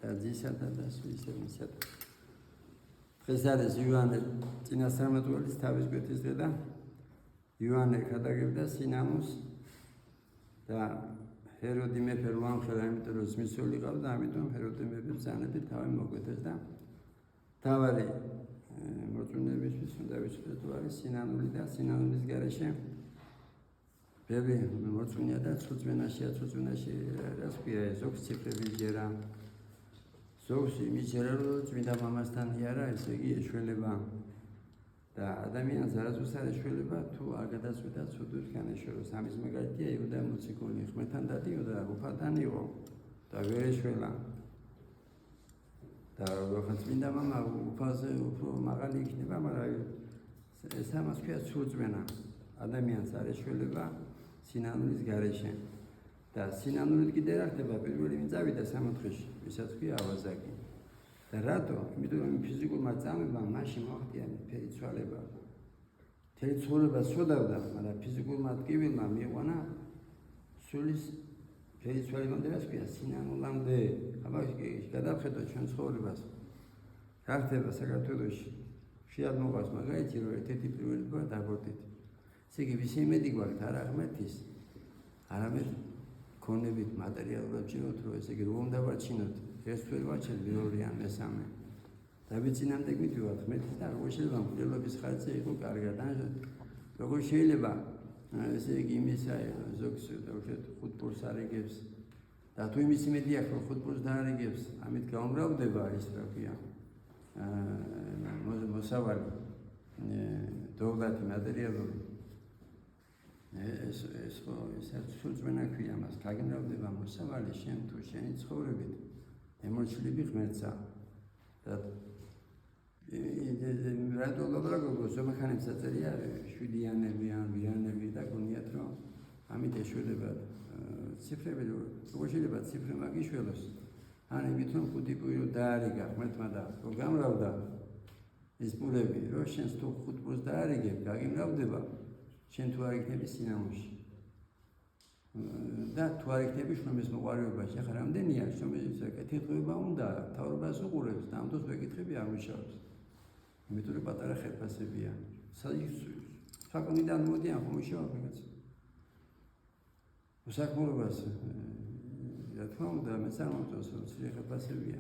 და ძისათა და სულისებისათა. დღეს არის იოანე წინასწარმეტყველის თავის გვერდის დღე და იოანე ქადაგებდა სინანულს და ჰეროდი მეფე რო ამხელა, იმიტომ რომ ძმისეული ყავდა და ამიტომ ჰეროდი მეფე ბრძანებით თავი მოკვეთეს და თავარი მოწმენდებისთვის უნდა ვიცოდეთ თუ არის სინანული და სინანულის გარეშე ბევრი მოწმენია და ცუძვენაშია, ცუძვენაში რას ქვია, ზოგს ციფრები ჯერა, ზოგს იმის ჯერა, რომ წმინდა მამასთან იარა, ესე იგი ეშველება და ადამიანს არასდროს არ ეშველება თუ არ გადაწყვიტა ცუდვით განეშველოს. ამის მაგალითია იუდა მოციქული, ხმეთან დადიოდა, უფალთან იყო და ვერ ეშველა. და როგორც წმინდა მამა უფალზე უფრო მაღალი იქნება, მაგრამ ეს ამას ქვია ცუძვენა. ადამიანს არ ეშველება სინანულის გარეშე. და სინანულით კიდე რა ხდება? პირველი ვინ წავიდა სამოთხეში, ვისაც ქვია ავაზაკი. და რატო? იმიტომ რომ ფიზიკურმა წამებამ მაშინ მოახდინა მთელი ცვალება. მთელი ცხოვრება სვდავდა, მაგრამ ფიზიკურმა ტკივილმა მიიყვანა სულის მთელი ცვალებამდე რას ქვია? სინანულამდე. აბა გადავხედოთ ჩვენ ცხოვრებას. რა ხდება საქართველოში? ხშირად მოყავს მაგალითი, რომ ერთ-ერთი პირველობა დაბორდით. ესე იგი, ვისი იმედი გვაქვს არა ღმერთის, არამედ ქონებით მატერიალურად ვჭიროთ, რომ ესე იგი რომ უნდა ვაჩინოთ, ეს ვერ ვაჩენთ მეორე ან მესამე. დავიცინამდე გვიდივართ ღმერთის და როგორ შეიძლება მკვლელობის ხარჯზე იყო კარგად, როგორ შეიძლება ესე იგი იმისა ზოგს დავუშვათ ხუთბურს არიგებს და თუ იმის იმედი აქვს რომ ხუთბურს დაარიგებს, ამით გაუმრავლდება ის რა ქვია მოსავალი დოვლათი მატერიალური ეს სულწმენა ქვია მას, გაგიმრავლდება მოსავალი შენ თუ შენი ცხოვრებით ემოცილები ღმერთსა და რატო ლაბორატორიულ ზომახანებს აწერია 7-იანები ან ვიანები და გონიათ რომ ამით ეშველება ციფრები როგორ შეიძლება ციფრა მაგიშველოს ან იმით რომ 5 პურო დაარიგა ღმერთმა და რომ გამრავდა ეს პურები რომ შენს თუ 5 პურს დაარიგებ გაგიმრავლდება შენ თუ არ იქნები სინანულში და თუ არ იქნები შრომის მოყვარეობაში ახლა რამდენია შრომის კეთილდღეობა უნდა თავრობას უყურებს და ამ დროს მეკითხები არ მუშაობს იმიტომ რომ პატარა ხერხასებია საკონიდან მოდიან ხომ მუშაობ რაღაც უსაქმურობას რა თქმა უნდა მეცამოწოს რომ ხერხასებია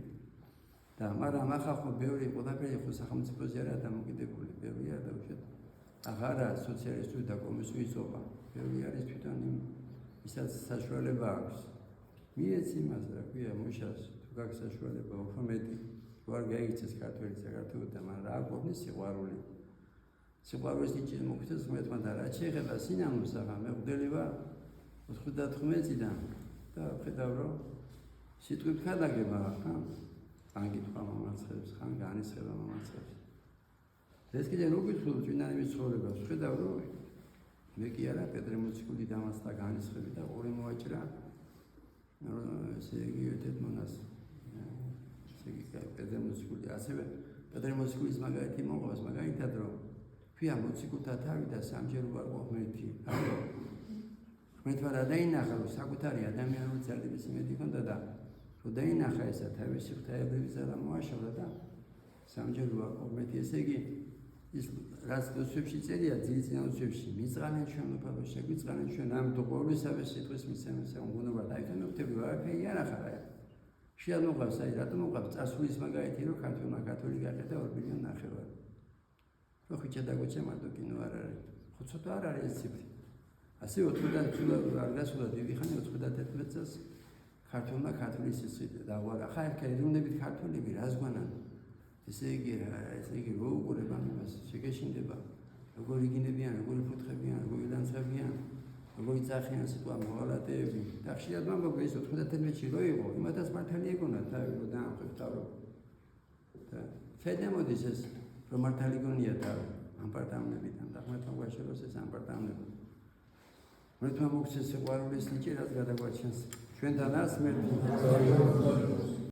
და მაგრამ ახლა ხო ბევრი ყველაფერი ხო სახელმწიფოზე არა დამოკიდებული ბევრია და უშუალოდ აღარა სოციალისტური და კომუნისტური ზომა ბევრი არის თვითონ ისაც საშუალება აქვს მიეც იმას რა ქვია მუშას თუ გაქვს საშუალება უფრო მეტი თუ არ გაიქცეს ქართველი საქართველოს და მან რა ყოფნის სიყვარული სიყვარულის ნიჭი მოგწეს ღმერთმა და რა შეეხება სინანულს ახლა მე ვგდელი ვარ 99-დან და ვხედავ რომ სიტყვით ხადაგება ხა ან გითხრა მომარცხებს ხან განისხება მომარცხებს ეს კიდე როგორ ვთქვი წინარიმის ცხოვრებას ვხედავ რომ მე კი არა პეტრე მოციქული დამასწა განისხები და ორი მოაჭრა ესე იგი ერთ მონას ესე იგი პეტრე მოციქული ასევე პეტრე მოციქულის მაგალითი მოყვას მაგალითად რომ ქვია მოციქულთა თავი და სამჯერ ვარ ღმერთი ამიტომ ღმერთმა რა დაინახა რომ საკუთარი ადამიანური ძალების იმედი ჰქონდა და რომ დაინახა ესა თავისი ღვთაებრივი ძალა მოაშორა და სამჯერ ვარ ღმერთი ესე იგი ის რაც დოსებში წერია ძილწინაოსებში მიწყანენ ჩვენ უფალო შეგვიწყანენ ჩვენ ამ ყოვლისავე სიტყვის მისცემისა უნგუნობა დაიქანოთები ვარაფერი არ ახარა შეიძლება მოყავს აი რატომ მოყავს წასulis მაგალითი რომ ქართულმა კათოლიკე აყედა 2 მილიონი ნახევარი რო ხიჭა დაგოჩა მარტო კინო არ არის ხო ცოტა არ არის ეს ციფრი ასე 90 არ გასულა დიდი ხანი 91 წელს ქართულმა ქართულის სიცხით დაღვარა ხა ერთ ეროვნებით ქართულები რას გვანან ესე იგი რო უყურება იმას შეგეშინდება როგორ იგინებიან როგორ ფუთხებიან როგორ ილანცებიან როგორ იწახიან სიტყვა მოვალატეები და ხშირად მომგო ეს 91-ში რო იყო იმათაც მართალი ეგონა თავი რო დაამხებდა რომ და შედემოდის ეს რომ მართალი გონია თავი ამ პარტამლებიდან და ღმერთმა გვაშოროს ეს ამ პარტამლები ღმერთმა მოგცეს სიყვარულის ნიჭი რაც გადაგვაჩენს ჩვენთანაც ღმერთი